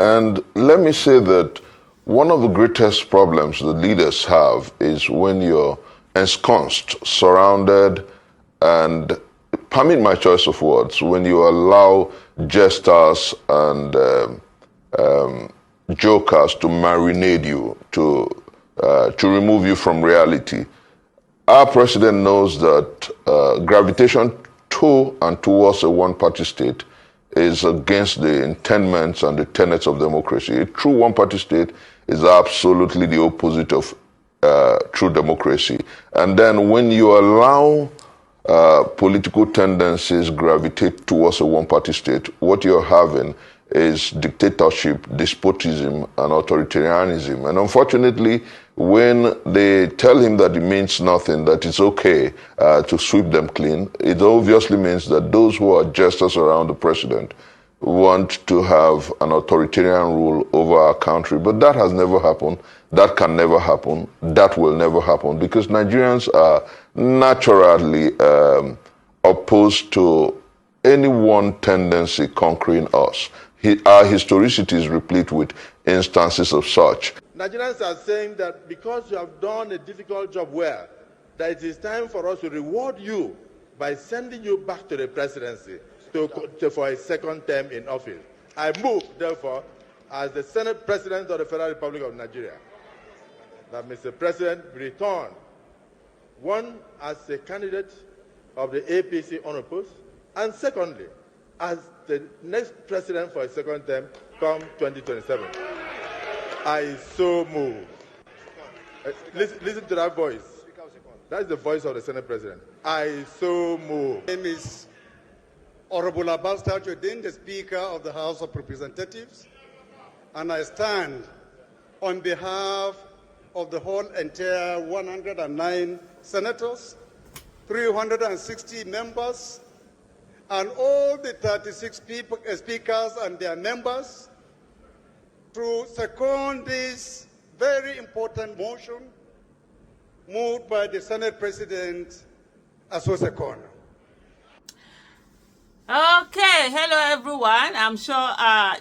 And let me say that one of the greatest problems the leaders have is when you're ensconced, surrounded, and permit my choice of words, when you allow jesters and jokers to marinate you, to remove you from reality. Our president knows that gravitation to and towards a one-party state is against the intendments and the tenets of democracy. A true one-party state is absolutely the opposite of true democracy. And then when you allow political tendencies gravitate towards a one-party state, what you're having is dictatorship, despotism, and authoritarianism. And unfortunately, when they tell him that it means nothing, that it's okay to sweep them clean, it obviously means that those who are jesters around the president want to have an authoritarian rule over our country. But that has never happened. That can never happen. That will never happen, because Nigerians are naturally opposed to any one tendency conquering us. Our historicity is replete with instances of such. Nigerians are saying that because you have done a difficult job well, that it is time for us to reward you by sending you back to the presidency for a second term in office. I move, therefore, as the Senate President of the Federal Republic of Nigeria, that Mr. President be returned, one, as a candidate of the APC unopposed, and secondly, as the next president for a second term come 2027. I so move. Listen to that voice. That is the voice of the Senate President. I so move. My name is Honorable Abbas Tajuddin, the Speaker of the House of Representatives, and I stand on behalf of the whole entire 109 senators, 360 members, and all the 36 speakers and their members to second this very important motion moved by the Senate President Aso Second. Okay, hello everyone. I'm sure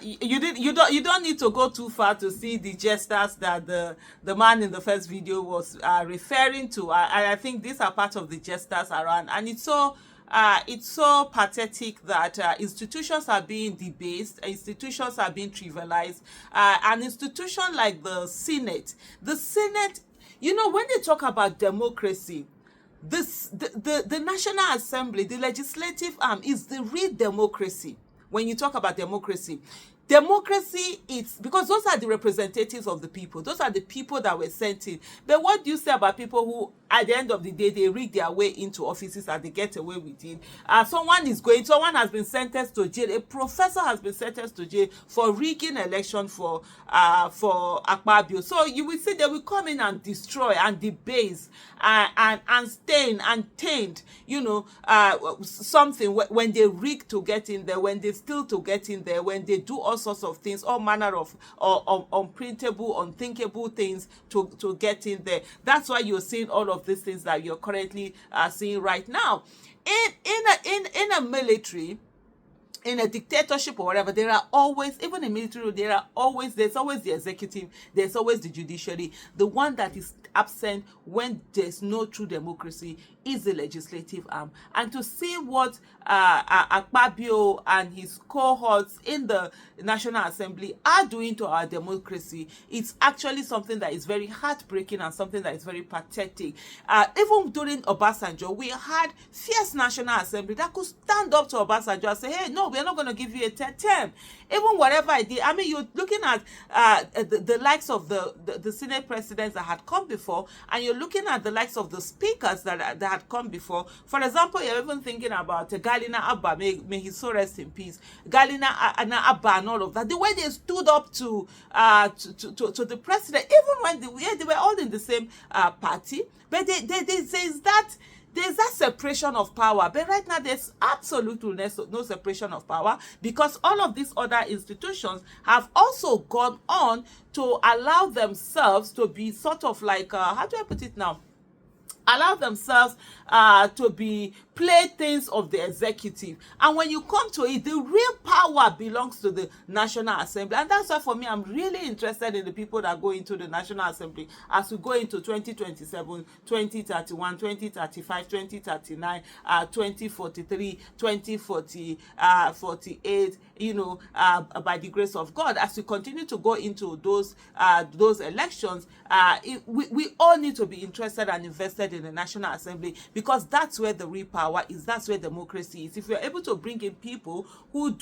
you don't need to go too far to see the gestures that the man in the first video was referring to. I think these are part of the gestures around, and it's so pathetic that institutions are being debased, institutions are being trivialized. An institution like the Senate, you know, when they talk about democracy, the National Assembly, the legislative arm, is the real democracy. When you talk about democracy is because those are the representatives of the people. Those are the people that were sent in. But what do you say about people who, at the end of the day, they rig their way into offices and they get away with it? Someone has been sentenced to jail. A professor has been sentenced to jail for rigging election for Akpabio. So you will see they will come in and destroy and debase and stain and taint, you know, something when they rig to get in there, when they steal to get in there, when they do all sorts of things, all manner of unprintable, unthinkable things to get in there. That's why you're seeing all of these things that you're currently seeing right now. In a military, in a dictatorship or whatever, there are always, even in military, there's always the executive, there's always the judiciary. The one that is absent when there's no true democracy is the legislative arm. And to see what Akpabio and his cohorts in the National Assembly are doing to our democracy, it's actually something that is very heartbreaking and something that is very pathetic. Even during Obasanjo, we had fierce National Assembly that could stand up to Obasanjo and say, hey, no, we're not going to give you a third term. Even whatever I did, I mean, you're looking at the likes of the Senate presidents that had come before, and you're looking at the likes of the speakers that had come before. For example, you're even thinking about Galina Abba, may his soul rest in peace. Galina Abba and all of that. The way they stood up to the president, even when they were all in the same party, but there's that separation of power. But right now, there's absolutely no separation of power, because all of these other institutions have also gone on to allow themselves to be sort of like, how do I put it now? allow themselves to be playthings of the executive. And when you come to it, the real power belongs to the National Assembly. And that's why for me, I'm really interested in the people that go into the National Assembly as we go into 2027, 2031, 2035, 2039, 2043, 2048, by the grace of God. As we continue to go into those elections, we all need to be interested and invested in the National Assembly, because that's where the real power is. That's where democracy is. If we're able to bring in people who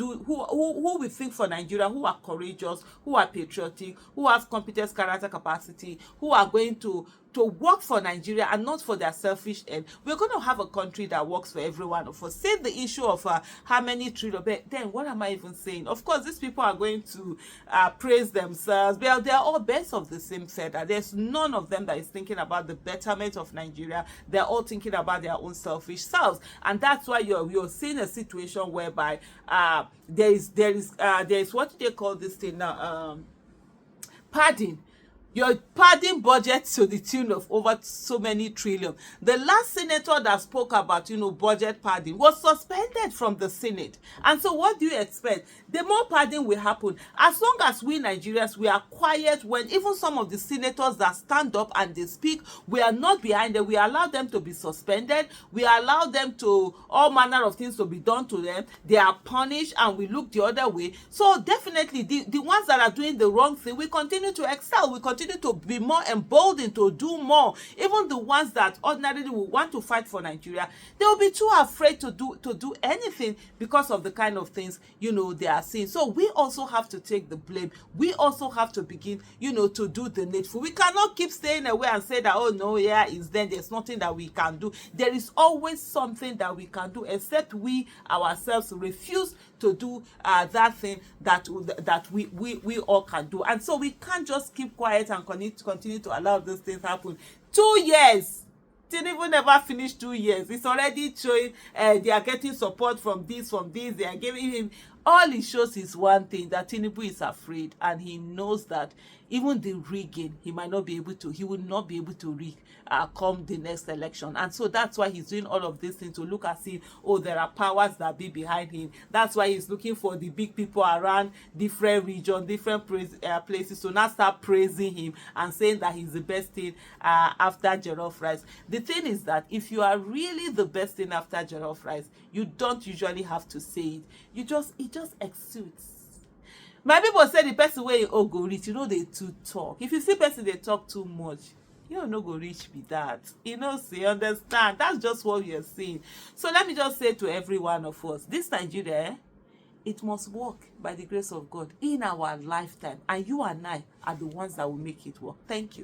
we think for Nigeria, who are courageous, who are patriotic, who have competence, character, capacity, who are going to work for Nigeria and not for their selfish end, we're going to have a country that works for every one of us. Say the issue of how many trillion, then what am I even saying? Of course, these people are going to praise themselves. They are all birds of the same feather. There's none of them that is thinking about the betterment of Nigeria. They're all thinking about their own selfish selves, and that's why you're seeing a situation whereby there is what do they call this thing now? Padding. You're padding budget to the tune of over so many trillion. The last senator that spoke about, budget padding was suspended from the Senate. And so what do you expect? The more padding will happen. As long as we Nigerians, we are quiet when even some of the senators that stand up and they speak, we are not behind them. We allow them to be suspended. We allow them to, all manner of things to be done to them. They are punished and we look the other way. So definitely the ones that are doing the wrong thing, we continue to excel. We continue to be more emboldened to do more. Even the ones that ordinarily will want to fight for Nigeria, they will be too afraid to do anything because of the kind of things they are seeing. So we also have to take the blame. We also have to begin to do the needful. We cannot keep staying away and say that, oh no, yeah, it's then there's nothing that we can do. There is always something that we can do, except we ourselves refuse to do that thing that we all can do. And so we can't just keep quiet and continue to allow these things happen. 2 years. Tinubu never finished 2 years. It's already showing they are getting support from this. They are giving him. All it shows is one thing, that Tinubu is afraid, and he knows that even the rigging, he will not be able to rig come the next election. And so that's why he's doing all of these things, to look as if, oh, there are powers that be behind him. That's why he's looking for the big people around different regions, different places, to now start praising him and saying that he's the best thing after jollof rice. The thing is that if you are really the best thing after jollof rice, you don't usually have to say it. It just exudes. My people say the person wey go reach, they too talk. If you see person they talk too much, no go reach be that. Say, understand. That's just what we are saying. So let me just say to every one of us, this Nigeria, it must work by the grace of God in our lifetime, and you and I are the ones that will make it work. Thank you.